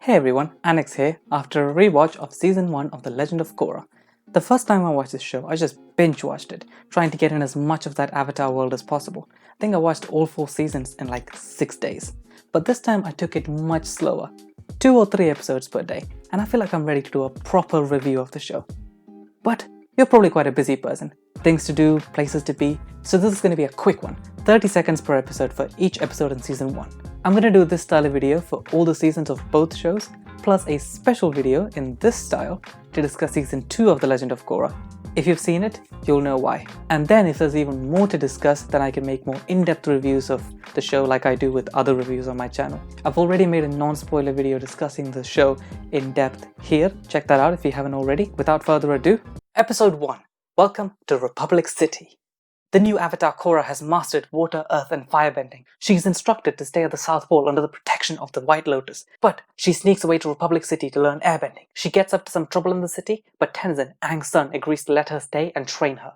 Hey everyone, Anex here after a rewatch of Season 1 of The Legend of Korra. The first time I watched this show, I just binge-watched it, trying to get in as much of that Avatar world as possible. I think I watched all 4 seasons in like 6 days. But this time I took it much slower, 2 or 3 episodes per day, and I feel like I'm ready to do a proper review of the show. But you're probably quite a busy person, things to do, places to be, so this is going to be a quick one, 30 seconds per episode for each episode in Season 1. I'm going to do this style of video for all the seasons of both shows, plus a special video in this style to discuss Season 2 of The Legend of Korra. If you've seen it, you'll know why. And then if there's even more to discuss, then I can make more in-depth reviews of the show like I do with other reviews on my channel. I've already made a non-spoiler video discussing the show in depth here, check that out if you haven't already. Without further ado, Episode 1. Welcome to Republic City. The new Avatar Korra has mastered water, earth and firebending. She is instructed to stay at the South Pole under the protection of the White Lotus. But she sneaks away to Republic City to learn airbending. She gets up to some trouble in the city, but Tenzin, Aang's son, agrees to let her stay and train her.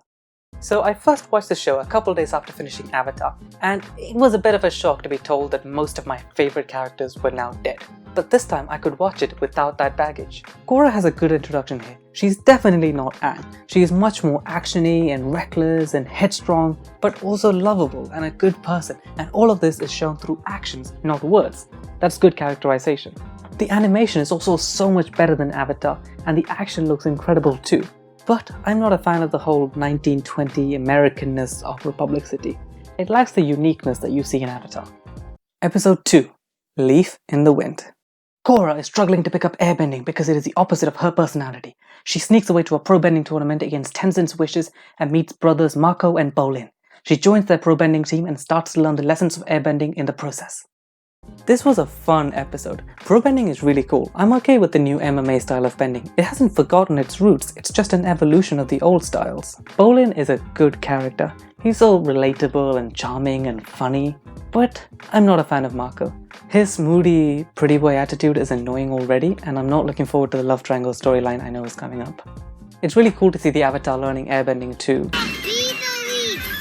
So I first watched the show a couple days after finishing Avatar, and it was a bit of a shock to be told that most of my favourite characters were now dead. But this time I could watch it without that baggage. Korra has a good introduction here. She's definitely not Aang. She is much more actiony and reckless and headstrong, but also lovable and a good person, and all of this is shown through actions, not words. That's good characterization. The animation is also so much better than Avatar, and the action looks incredible too. But I'm not a fan of the whole 1920 Americanness of Republic City. It lacks the uniqueness that you see in Avatar. Episode 2. Leaf in the Wind. Korra is struggling to pick up airbending because it is the opposite of her personality. She sneaks away to a pro-bending tournament against Tenzin's wishes and meets brothers Mako and Bolin. She joins their pro-bending team and starts to learn the lessons of airbending in the process. This was a fun episode. Pro-bending is really cool. I'm okay with the new MMA style of bending. It hasn't forgotten its roots, it's just an evolution of the old styles. Bolin is a good character. He's so relatable and charming and funny. But I'm not a fan of Mako. His moody, pretty boy attitude is annoying already, and I'm not looking forward to the love triangle storyline I know is coming up. It's really cool to see the Avatar learning airbending too,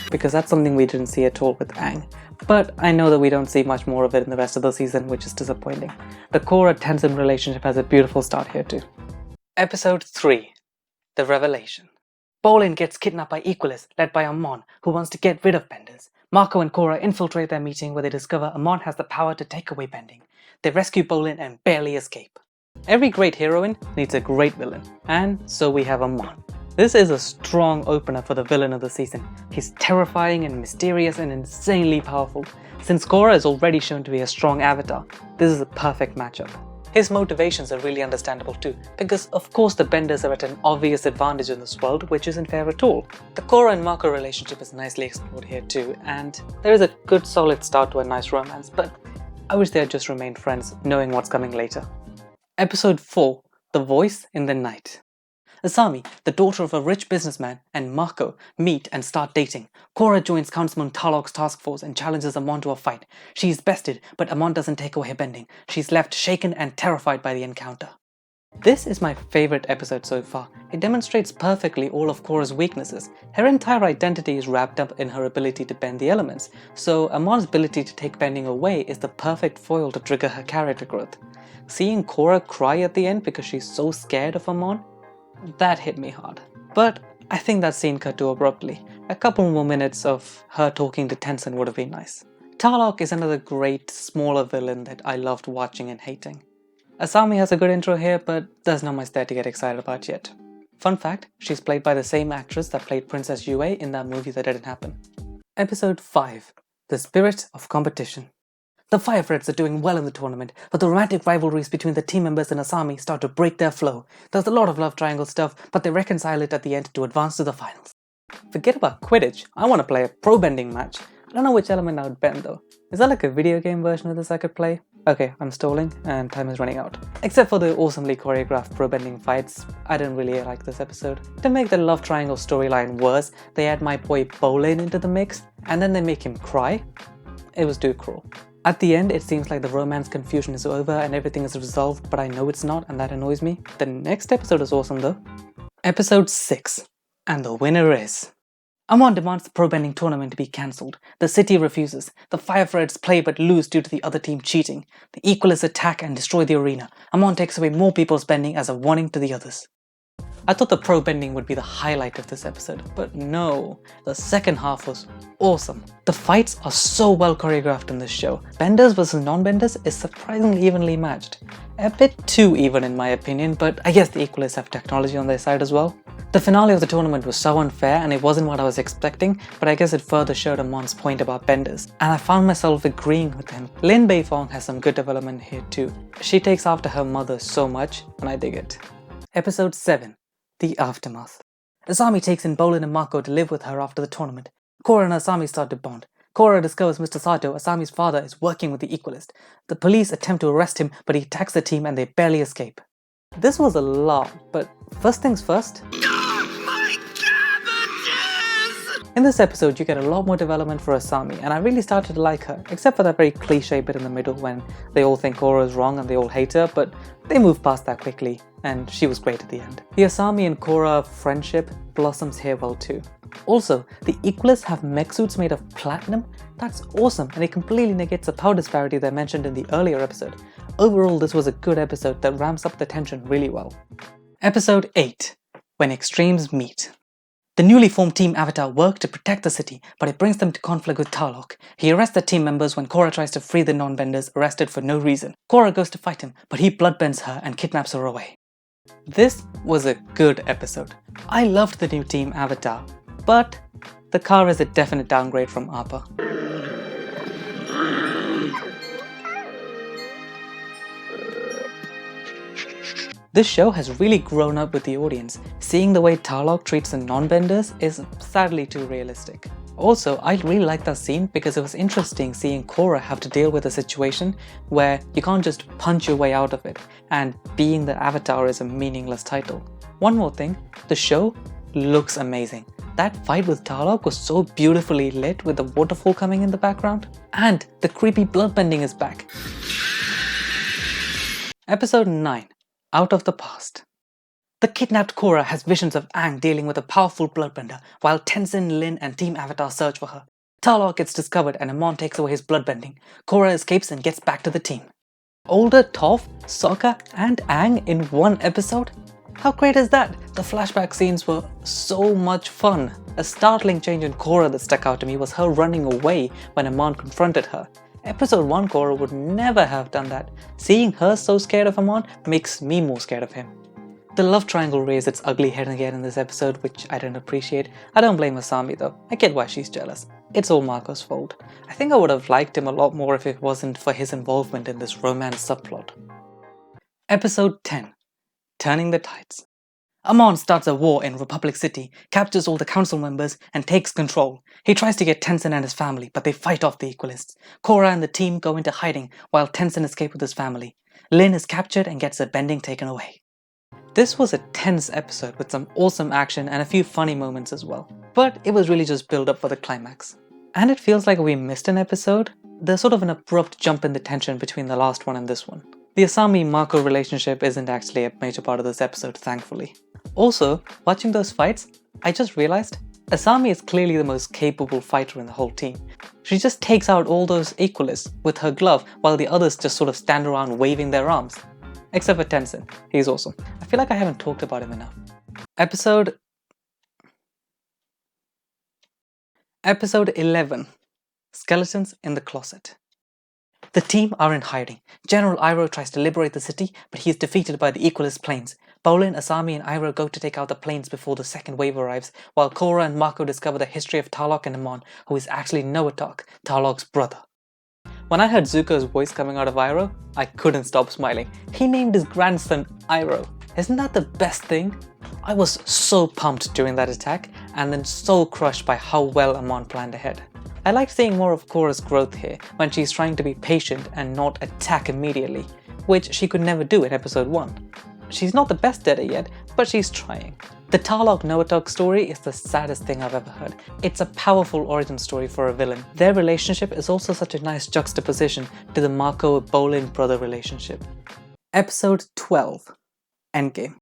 because that's something we didn't see at all with Aang. But I know that we don't see much more of it in the rest of the season, which is disappointing. The Korra-Tenzin relationship has a beautiful start here too. Episode 3. The Revelation. Bolin gets kidnapped by Equalists, led by Amon, who wants to get rid of benders. Mako and Korra infiltrate their meeting where they discover Amon has the power to take away bending. They rescue Bolin and barely escape. Every great heroine needs a great villain, and so we have Amon. This is a strong opener for the villain of the season. He's terrifying and mysterious and insanely powerful. Since Korra is already shown to be a strong avatar, this is a perfect matchup. His motivations are really understandable too, because of course the benders are at an obvious advantage in this world, which isn't fair at all. The Korra and Mako relationship is nicely explored here too, and there is a good solid start to a nice romance, but I wish they had just remained friends, knowing what's coming later. Episode 4. The Voice in the Night. Asami, the daughter of a rich businessman, and Mako meet and start dating. Korra joins Councilman Tarlok's task force and challenges Amon to a fight. She is bested, but Amon doesn't take away her bending. She's left shaken and terrified by the encounter. This is my favorite episode so far. It demonstrates perfectly all of Korra's weaknesses. Her entire identity is wrapped up in her ability to bend the elements, so Amon's ability to take bending away is the perfect foil to trigger her character growth. Seeing Korra cry at the end because she's so scared of Amon, that hit me hard. But I think that scene cut too abruptly. A couple more minutes of her talking to Tenzin would have been nice. Tarlok is another great, smaller villain that I loved watching and hating. Asami has a good intro here, but there's not much there to get excited about yet. Fun fact, she's played by the same actress that played Princess Yue in that movie that didn't happen. Episode 5. The Spirit of Competition. The Fire Freds are doing well in the tournament, but the romantic rivalries between the team members and Asami start to break their flow. There's a lot of love triangle stuff, but they reconcile it at the end to advance to the finals. Forget about Quidditch, I want to play a pro-bending match. I don't know which element I would bend though. Is that like a video game version of this I could play? Okay, I'm stalling and time is running out. Except for the awesomely choreographed pro-bending fights, I didn't really like this episode. To make the love triangle storyline worse, they add my boy Bolin into the mix, and then they make him cry. It was too cruel. At the end, it seems like the romance confusion is over and everything is resolved, but I know it's not and that annoys me. The next episode is awesome though. Episode 6. And the winner is... Amon demands the pro-bending tournament to be cancelled. The city refuses. The Firefreds play but lose due to the other team cheating. The Equalists attack and destroy the arena. Amon takes away more people's bending as a warning to the others. I thought the pro-bending would be the highlight of this episode, but no, the second half was awesome. The fights are so well choreographed in this show. Benders versus non-benders is surprisingly evenly matched. A bit too even in my opinion, but I guess the Equalists have technology on their side as well. The finale of the tournament was so unfair and it wasn't what I was expecting, but I guess it further showed Amon's point about benders, and I found myself agreeing with him. Lin Beifong has some good development here too. She takes after her mother so much, and I dig it. Episode 7. The Aftermath. Asami takes in Bolin and Mako to live with her after the tournament. KORRA and Asami start to bond. KORRA discovers Mr. Sato, Asami's father, is working with the Equalist. The police attempt to arrest him, but he attacks the team and they barely escape. This was a lot, but first things first. In this episode, you get a lot more development for Asami, and I really started to like her, except for that very cliche bit in the middle when they all think KORRA is wrong and they all hate her, but they move past that quickly, and she was great at the end. The Asami and KORRA friendship blossoms here well too. Also, the Equalists have mech suits made of platinum. That's awesome, and it completely negates the power disparity that I mentioned in the earlier episode. Overall, this was a good episode that ramps up the tension really well. Episode 8. When Extremes Meet. The newly formed Team Avatar work to protect the city, but it brings them to conflict with Tarlok. He arrests the team members when KORRA tries to free the non-benders arrested for no reason. KORRA goes to fight him, but he bloodbends her and kidnaps her away. This was a good episode. I loved the new Team Avatar, but the car is a definite downgrade from Appa. This show has really grown up with the audience. Seeing the way Tarlok treats the non-benders is sadly too realistic. Also, I really liked that scene because it was interesting seeing KORRA have to deal with a situation where you can't just punch your way out of it, and being the Avatar is a meaningless title. One more thing, the show looks amazing. That fight with Tarlok was so beautifully lit with the waterfall coming in the background, and the creepy bloodbending is back. Episode 9. Out of the Past. The kidnapped KORRA has visions of Aang dealing with a powerful bloodbender, while Tenzin, Lin and Team Avatar search for her. Tarlok gets discovered and Amon takes away his bloodbending. KORRA escapes and gets back to the team. Older Toph, Sokka and Aang in one episode? How great is that? The flashback scenes were so much fun. A startling change in KORRA that stuck out to me was her running away when Amon confronted her. Episode 1 KORRA would never have done that. Seeing her so scared of Amon makes me more scared of him. The love triangle raised its ugly head again in this episode, which I didn't appreciate. I don't blame Asami though, I get why she's jealous. It's all Marco's fault. I think I would have liked him a lot more if it wasn't for his involvement in this romance subplot. Episode 10. Turning the Tides. Amon starts a war in Republic City, captures all the council members, and takes control. He tries to get Tenzin and his family, but they fight off the Equalists. KORRA and the team go into hiding, while Tenzin escapes with his family. Lin is captured and gets her bending taken away. This was a tense episode with some awesome action and a few funny moments as well. But it was really just build up for the climax. And it feels like we missed an episode. There's sort of an abrupt jump in the tension between the last one and this one. The Asami-Mako relationship isn't actually a major part of this episode, thankfully. Also, watching those fights, I just realized Asami is clearly the most capable fighter in the whole team. She just takes out all those Equalists with her glove while the others just sort of stand around waving their arms. Except for Tenzin, he's awesome. I feel like I haven't talked about him enough. Episode 11. Skeletons in the Closet. The team are in hiding. General Iroh tries to liberate the city, but he is defeated by the Equalist planes. Bolin, Asami and Iroh go to take out the planes before the second wave arrives, while KORRA and Mako discover the history of Tarlok and Amon, who is actually Noatok, Tarlok's brother. When I heard Zuko's voice coming out of Iroh, I couldn't stop smiling. He named his grandson Iroh. Isn't that the best thing? I was so pumped during that attack, and then so crushed by how well Amon planned ahead. I liked seeing more of KORRA's growth here, when she's trying to be patient and not attack immediately, which she could never do in episode 1. She's not the best at it yet, but she's trying. The Tarlok-Noatok story is the saddest thing I've ever heard. It's a powerful origin story for a villain. Their relationship is also such a nice juxtaposition to the Mako-Bolin brother relationship. Episode 12. Endgame.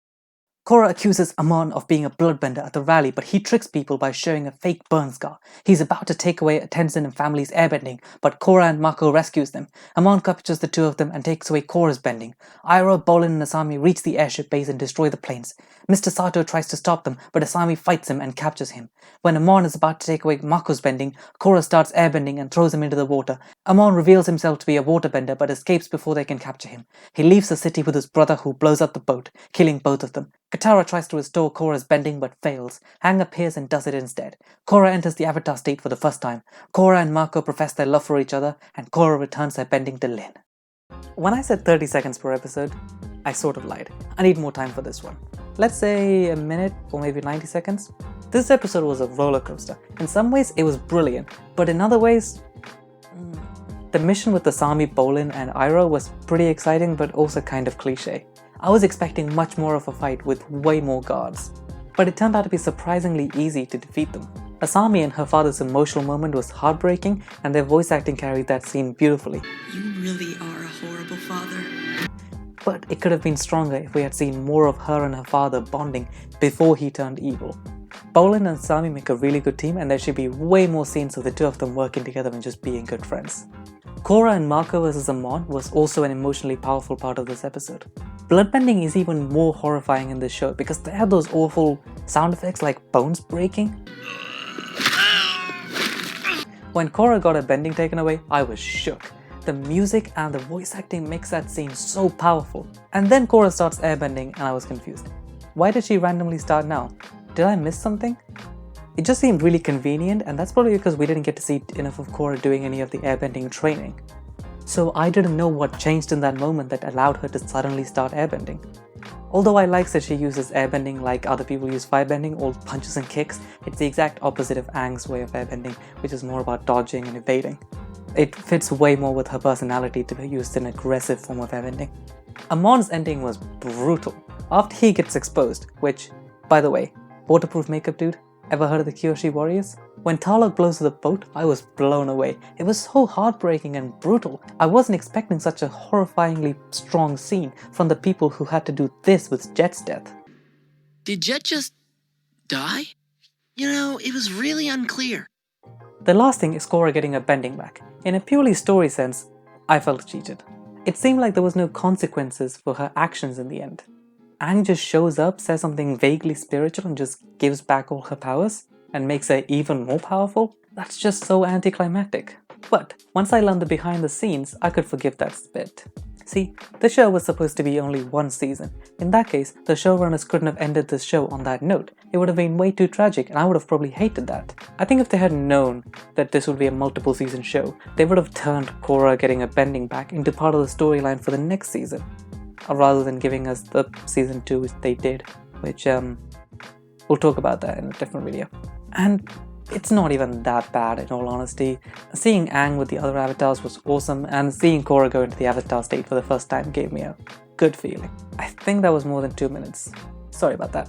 KORRA accuses Amon of being a bloodbender at the rally, but he tricks people by showing a fake burn scar. He's about to take away Tenzin and family's airbending, but KORRA and Mako rescues them. Amon captures the two of them and takes away KORRA's bending. Iroh, Bolin and Asami reach the airship base and destroy the planes. Mr. Sato tries to stop them, but Asami fights him and captures him. When Amon is about to take away Mako's bending, KORRA starts airbending and throws him into the water. Amon reveals himself to be a waterbender but escapes before they can capture him. He leaves the city with his brother who blows up the boat, killing both of them. Katara tries to restore KORRA's bending but fails. Aang appears and does it instead. KORRA enters the Avatar state for the first time. KORRA and Mako profess their love for each other, and KORRA returns their bending to Lin. When I said 30 seconds per episode, I sort of lied. I need more time for this one. Let's say a minute or maybe 90 seconds. This episode was a roller coaster. In some ways it was brilliant, but in other ways... The mission with Asami, Bolin and Iroh was pretty exciting but also kind of cliche. I was expecting much more of a fight with way more guards, but it turned out to be surprisingly easy to defeat them. Asami and her father's emotional moment was heartbreaking, and their voice acting carried that scene beautifully. You really are a horrible father. But it could have been stronger if we had seen more of her and her father bonding before he turned evil. Bolin and Asami make a really good team, and there should be way more scenes of the two of them working together and just being good friends. KORRA and Mako vs Amon was also an emotionally powerful part of this episode. Bloodbending is even more horrifying in this show because they have those awful sound effects like bones breaking. When KORRA got her bending taken away, I was shook. The music and the voice acting makes that scene so powerful. And then KORRA starts airbending and I was confused. Why did she randomly start now? Did I miss something? It just seemed really convenient, and that's probably because we didn't get to see enough of KORRA doing any of the airbending training. So I didn't know what changed in that moment that allowed her to suddenly start airbending. Although I like that she uses airbending like other people use firebending, all punches and kicks, it's the exact opposite of Aang's way of airbending, which is more about dodging and evading. It fits way more with her personality to be used in an aggressive form of airbending. Amon's ending was brutal. After he gets exposed, which, by the way, waterproof makeup dude? Ever heard of the Kyoshi Warriors? When Tarlok blows to the boat, I was blown away. It was so heartbreaking and brutal. I wasn't expecting such a horrifyingly strong scene from the people who had to do this with Jet's death. Did Jet just die? You know, it was really unclear. The last thing is KORRA getting her bending back. In a purely story sense, I felt cheated. It seemed like there was no consequences for her actions in the end. Aang just shows up, says something vaguely spiritual and just gives back all her powers and makes her even more powerful? That's just so anticlimactic. But once I learned the behind the scenes, I could forgive that bit. See, the show was supposed to be only one season. In that case, the showrunners couldn't have ended this show on that note. It would have been way too tragic and I would have probably hated that. I think if they had known that this would be a multiple season show, they would have turned KORRA getting a bending back into part of the storyline for the next season. Rather than giving us the season 2 which they did, which we'll talk about that in a different video. And it's not even that bad in all honesty. Seeing Aang with the other avatars was awesome, and seeing KORRA go into the avatar state for the first time gave me a good feeling. I think that was more than 2 minutes. Sorry about that.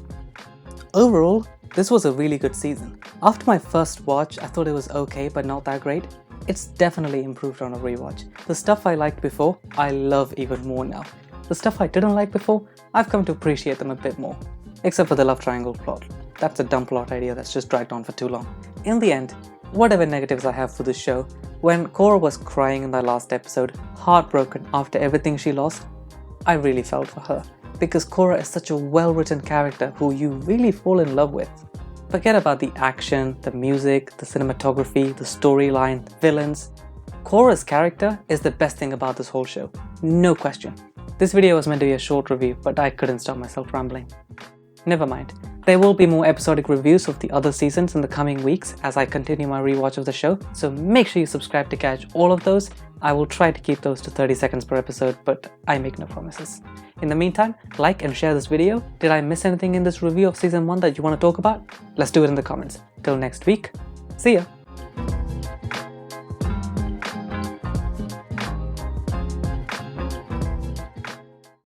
Overall, this was a really good season. After my first watch, I thought it was okay but not that great. It's definitely improved on a rewatch. The stuff I liked before, I love even more now. The stuff I didn't like before, I've come to appreciate them a bit more. Except for the love triangle plot. That's a dumb plot idea that's just dragged on for too long. In the end, whatever negatives I have for this show, when KORRA was crying in that last episode, heartbroken after everything she lost, I really felt for her. Because KORRA is such a well-written character who you really fall in love with. Forget about the action, the music, the cinematography, the storyline, the villains. KORRA's character is the best thing about this whole show. No question. This video was meant to be a short review, but I couldn't stop myself rambling. Never mind. There will be more episodic reviews of the other seasons in the coming weeks as I continue my rewatch of the show, so make sure you subscribe to catch all of those. I will try to keep those to 30 seconds per episode, but I make no promises. In the meantime, like and share this video. Did I miss anything in this review of season 1 that you want to talk about? Let's do it in the comments. Till next week, see ya!